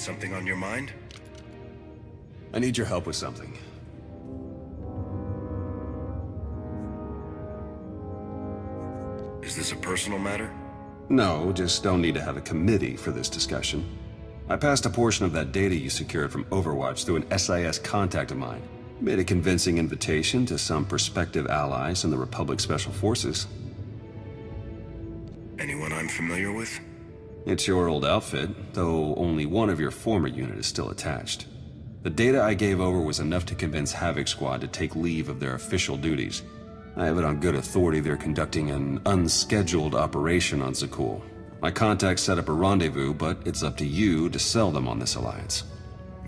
Something on your mind? I need your help with something. Is this a personal matter? No, just don't need to have a committee for this discussion. I passed a portion of that data you secured from Overwatch through an SIS contact of mine. Made a convincing invitation to some prospective allies in the Republic Special Forces. Anyone I'm familiar with? It's your old outfit, though only one of your former unit is still attached. The data I gave over was enough to convince Havoc Squad to take leave of their official duties. I have it on good authority they're conducting an unscheduled operation on Zakul. My contacts set up a rendezvous, but it's up to you to sell them on this alliance.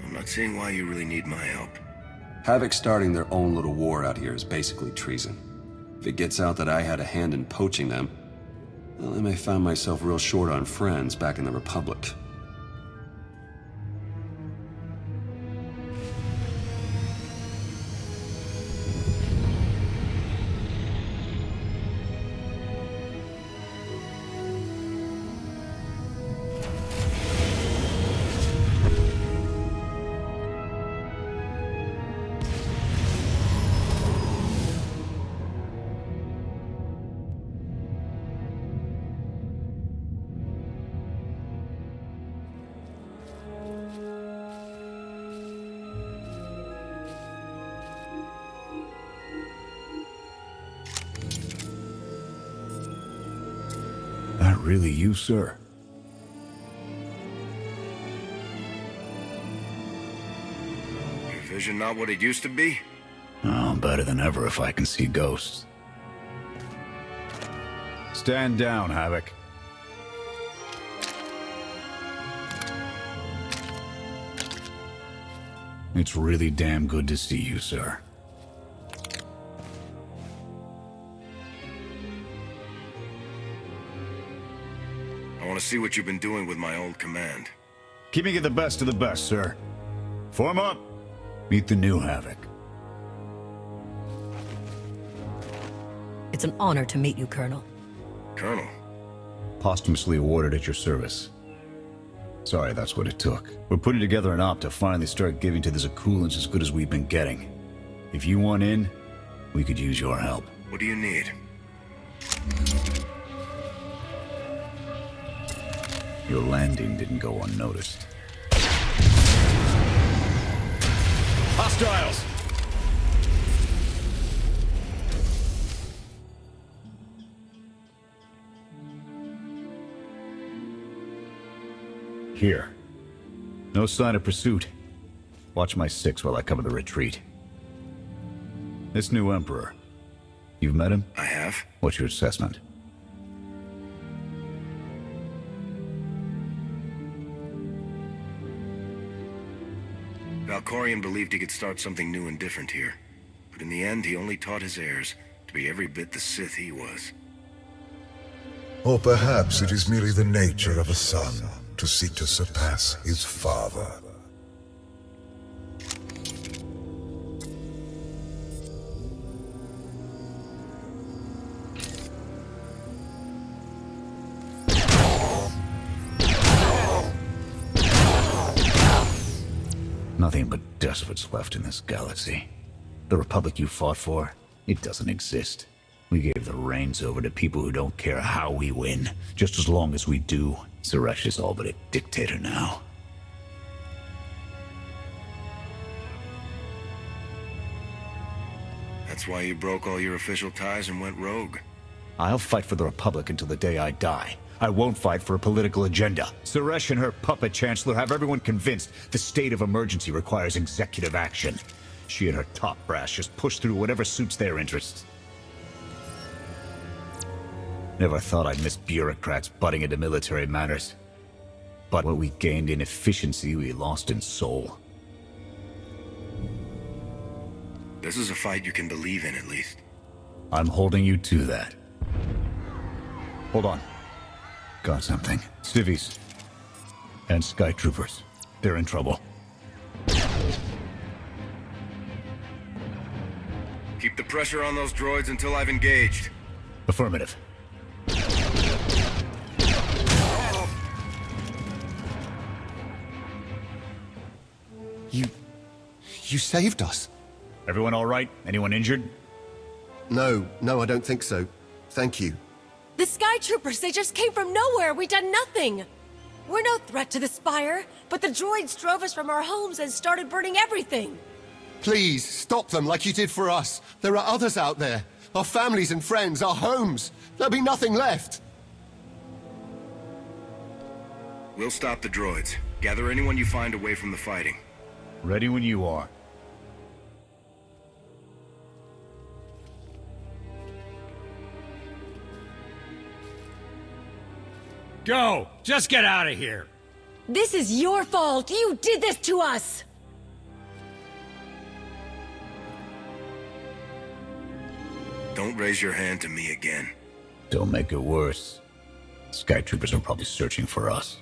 I'm not seeing why you really need my help. Havoc starting their own little war out here is basically treason. If it gets out that I had a hand in poaching them, well, I may find myself real short on friends back in the Republic. That really you, sir? Your vision not what it used to be? Oh, better than ever if I can see ghosts. Stand down, Havoc. It's really damn good to see you, sir. I want to see what you've been doing with my old command. Keeping it the best of the best, sir. Form up. Meet the new Havoc. It's an honor to meet you, Colonel. Colonel? Posthumously awarded at your service. Sorry, that's what it took. We're putting together an op to finally start giving to the Zakulans as good as we've been getting. If you want in, we could use your help. What do you need? Your landing didn't go unnoticed. Hostiles! Here. No sign of pursuit. Watch my six while I cover the retreat. This new Emperor. You've met him? I have. What's your assessment? Valkorian believed he could start something new and different here. But in the end, he only taught his heirs to be every bit the Sith he was. Or perhaps it is merely the nature of a son to seek to surpass his father. Nothing but despots left in this galaxy. The Republic you fought for, it doesn't exist. We gave the reins over to people who don't care how we win. Just as long as we do, Suresh is all but a dictator now. That's why you broke all your official ties and went rogue. I'll fight for the Republic until the day I die. I won't fight for a political agenda. Suresh and her puppet chancellor have everyone convinced the state of emergency requires executive action. She and her top brass just push through whatever suits their interests. Never thought I'd miss bureaucrats butting into military matters. But what we gained in efficiency, we lost in soul. This is a fight you can believe in, at least. I'm holding you to that. Hold on. Got something. Civvies. And Sky Troopers. They're in trouble. Keep the pressure on those droids until I've engaged. Affirmative. You saved us. Everyone all right? Anyone injured? No, I don't think so. Thank you. The Sky Troopers, they just came from nowhere. We done nothing. We're no threat to the Spire, but the droids drove us from our homes and started burning everything. Please, stop them like you did for us. There are others out there. Our families and friends, our homes. There'll be nothing left. We'll stop the droids. Gather anyone you find away from the fighting. Ready when you are. Go! Just get out of here! This is your fault. You did this to us. Don't raise your hand to me again. Don't make it worse. Sky Troopers are probably searching for us.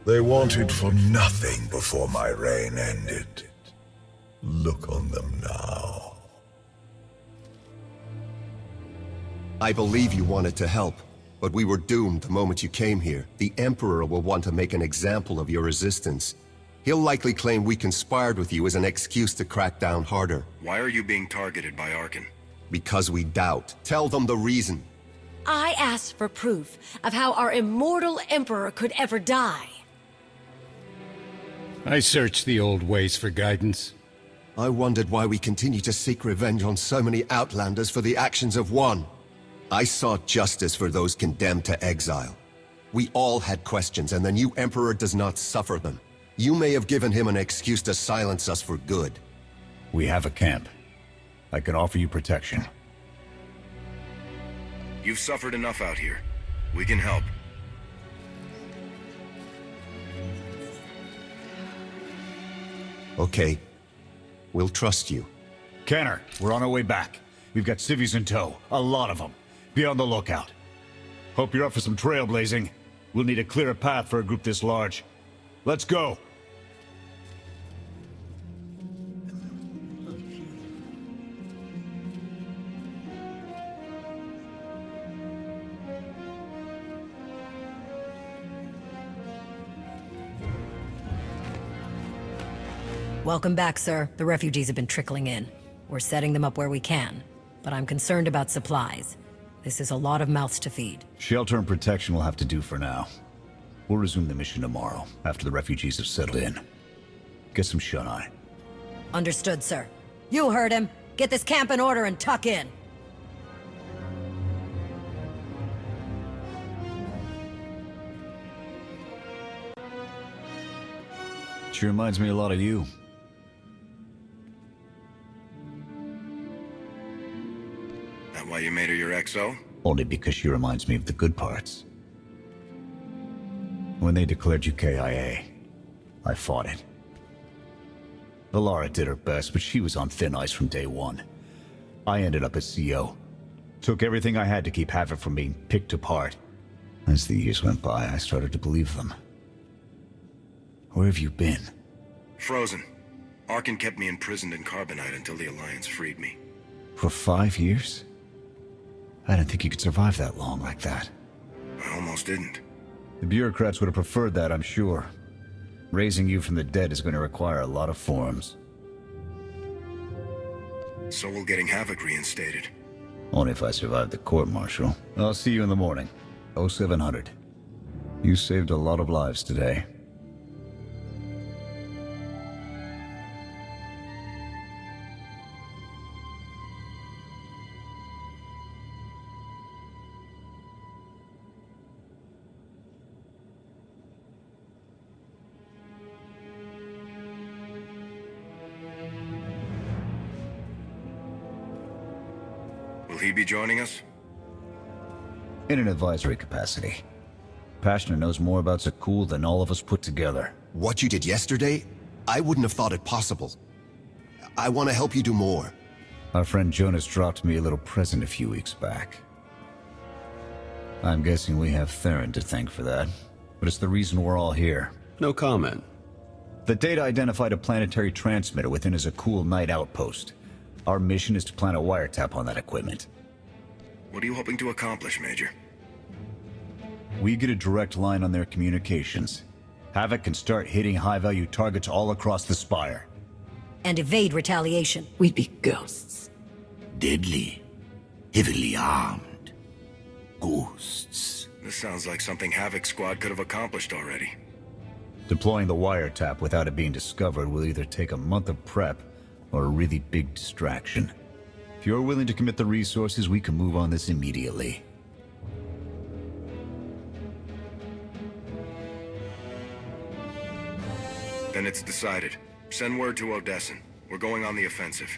They wanted for nothing before my reign ended. Look on them now. I believe you wanted to help, but we were doomed the moment you came here. The Emperor will want to make an example of your resistance. He'll likely claim we conspired with you as an excuse to crack down harder. Why are you being targeted by Arkan? Because we doubt. Tell them the reason. I asked for proof of how our immortal Emperor could ever die. I searched the old ways for guidance. I wondered why we continue to seek revenge on so many Outlanders for the actions of one. I sought justice for those condemned to exile. We all had questions, and the new Emperor does not suffer them. You may have given him an excuse to silence us for good. We have a camp. I can offer you protection. You've suffered enough out here. We can help. Okay. We'll trust you. Kenner, we're on our way back. We've got civvies in tow. A lot of them. Be on the lookout. Hope you're up for some trailblazing. We'll need to clear a path for a group this large. Let's go! Welcome back, sir. The refugees have been trickling in. We're setting them up where we can, but I'm concerned about supplies. This is a lot of mouths to feed. Shelter and protection will have to do for now. We'll resume the mission tomorrow, after the refugees have settled in. Get some shut-eye. Understood, sir. You heard him. Get this camp in order and tuck in. Sure reminds me a lot of you. That why you made her your XO? Only because she reminds me of the good parts. When they declared you KIA, I fought it. Valara did her best, but she was on thin ice from day one. I ended up as CO. Took everything I had to keep Havoc from being picked apart. As the years went by, I started to believe them. Where have you been? Frozen. Arkan kept me imprisoned in Carbonite until the Alliance freed me. For 5 years? I didn't think you could survive that long like that. I almost didn't. The bureaucrats would have preferred that, I'm sure. Raising you from the dead is going to require a lot of forms. So will getting Havoc reinstated. Only if I survive the court-martial. I'll see you in the morning. 0700. You saved a lot of lives today. Will he be joining us? In an advisory capacity. Pashner knows more about Zakul than all of us put together. What you did yesterday, I wouldn't have thought it possible. I want to help you do more. Our friend Jonas dropped me a little present a few weeks back. I'm guessing we have Theron to thank for that, but it's the reason we're all here. No comment. The data identified a planetary transmitter within a Zakul night outpost. Our mission is to plant a wiretap on that equipment. What are you hoping to accomplish, Major? We get a direct line on their communications. Havoc can start hitting high-value targets all across the Spire. and evade retaliation. We'd be ghosts. Deadly. Heavily armed. Ghosts. This sounds like something Havoc Squad could have accomplished already. Deploying the wiretap without it being discovered will either take a month of prep or a really big distraction. If you're willing to commit the resources, we can move on this immediately. Then it's decided. Send word to Odessen. We're going on the offensive.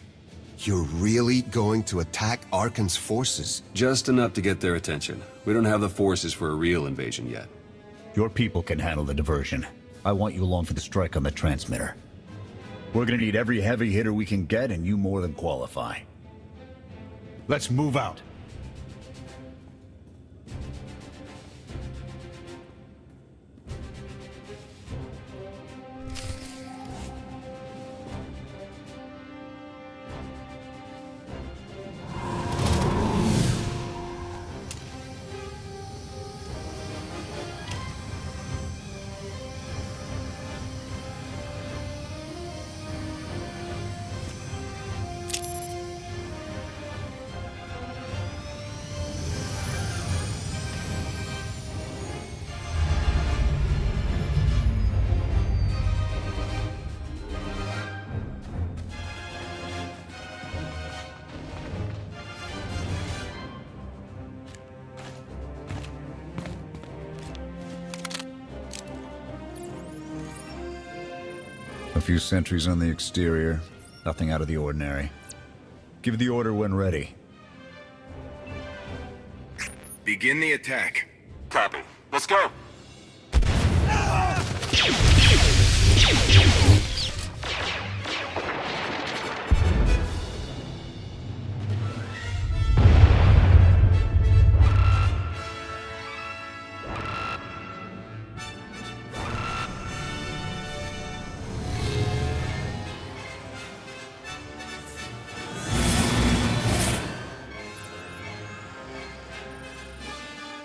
You're really going to attack Arkan's forces? Just enough to get their attention. We don't have the forces for a real invasion yet. Your people can handle the diversion. I want you along for the strike on the transmitter. We're gonna need every heavy hitter we can get, and you more than qualify. Let's move out. A few sentries on the exterior. Nothing out of the ordinary. Give the order when ready. Begin the attack. Copy. Let's go.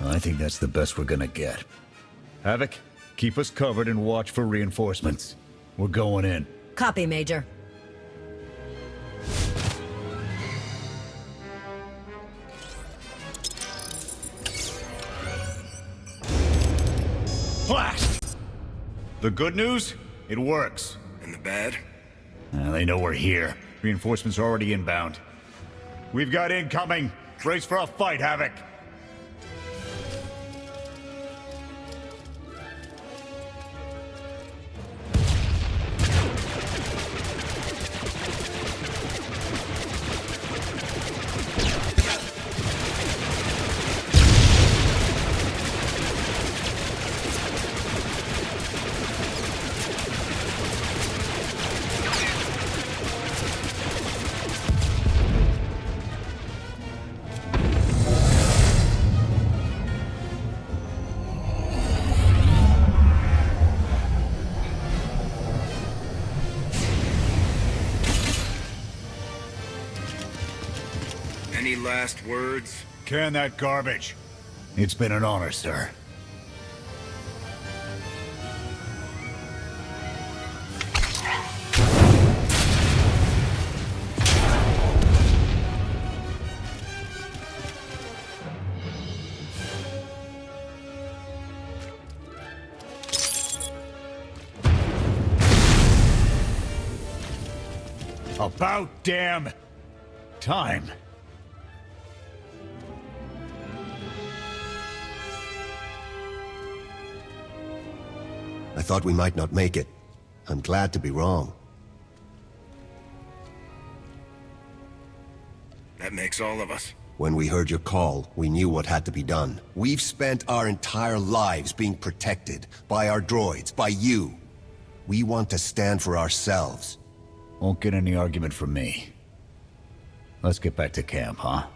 I think that's the best we're gonna get. Havoc, keep us covered and watch for reinforcements. We're going in. Copy, Major. Blast! The good news? It works. And the bad? They know we're here. Reinforcements are already inbound. We've got incoming. Brace for a fight, Havoc. Any last words? Can that garbage. It's been an honor, sir. About damn time. I thought we might not make it. I'm glad to be wrong. That makes all of us. When we heard your call, we knew what had to be done. We've spent our entire lives being protected by our droids, by you. We want to stand for ourselves. Won't get any argument from me. Let's get back to camp, huh?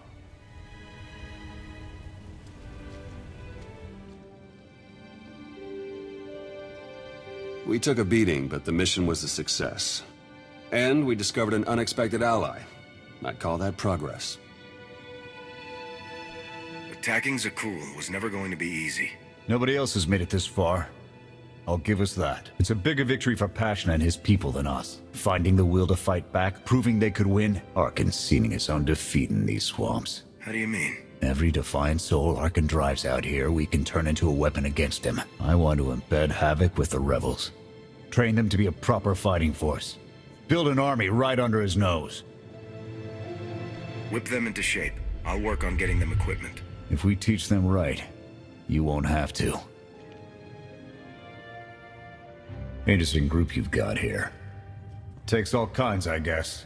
We took a beating, but the mission was a success. And we discovered an unexpected ally. I'd call that progress. Attacking Zakul was never going to be easy. Nobody else has made it this far. I'll give us that. It's a bigger victory for Passion and his people than us. Finding the will to fight back, proving they could win. Arkan's seeing his own defeat in these swamps. How do you mean? Every defiant soul Arkan drives out here, we can turn into a weapon against him. I want to embed Havoc with the rebels. Train them to be a proper fighting force. Build an army right under his nose. Whip them into shape. I'll work on getting them equipment. If we teach them right, you won't have to. Interesting group you've got here. Takes all kinds, I guess.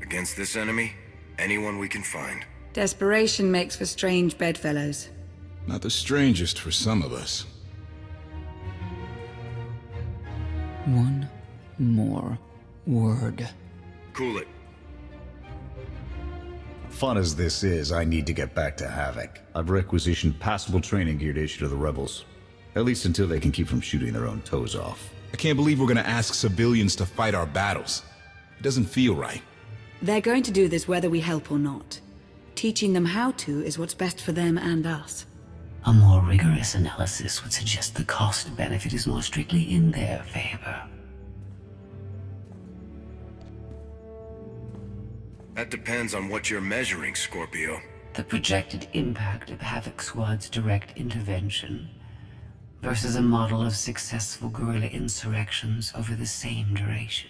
Against this enemy, anyone we can find. Desperation makes for strange bedfellows. Not the strangest for some of us. One more word. Cool it. Fun as this is, I need to get back to Havoc. I've requisitioned passable training gear to issue to the rebels. At least until they can keep from shooting their own toes off. I can't believe we're gonna ask civilians to fight our battles. It doesn't feel right. They're going to do this whether we help or not. Teaching them how to is what's best for them and us. A more rigorous analysis would suggest the cost-benefit is more strictly in their favor. That depends on what you're measuring, Scorpio. The projected impact of Havoc Squad's direct intervention versus a model of successful guerrilla insurrections over the same duration.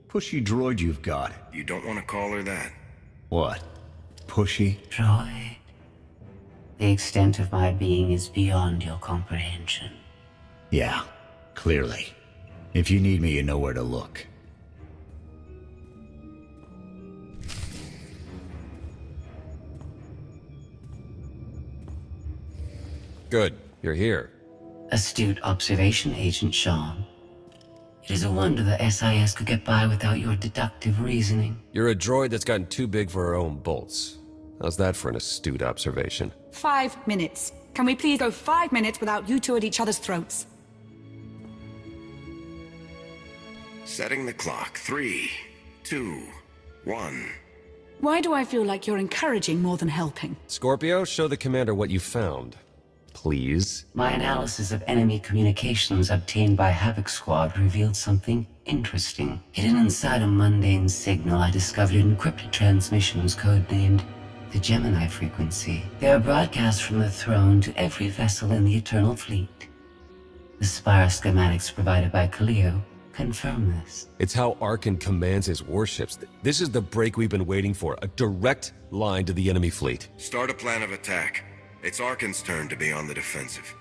Pushy droid you've got. You don't want to call her that. What? Pushy? Droid. The extent of my being is beyond your comprehension. Yeah, clearly. If you need me, you know where to look. Good, you're here. Astute observation, Agent Sean. It is a wonder the SIS could get by without your deductive reasoning. You're a droid that's gotten too big for her own bolts. How's that for an astute observation? 5 minutes. Can we please go 5 minutes without you two at each other's throats? Setting the clock. 3, 2, 1. Why do I feel like you're encouraging more than helping? Scorpio, show the commander what you found. Please. My analysis of enemy communications obtained by Havoc Squad revealed something interesting. Hidden inside a mundane signal, I discovered encrypted transmissions codenamed the Gemini frequency. They are broadcast from the throne to every vessel in the Eternal Fleet. The Spire schematics provided by Kaleo confirm this. It's how Arkan commands his warships. This is the break we've been waiting for. A direct line to the enemy fleet. Start a plan of attack. It's Arkan's turn to be on the defensive.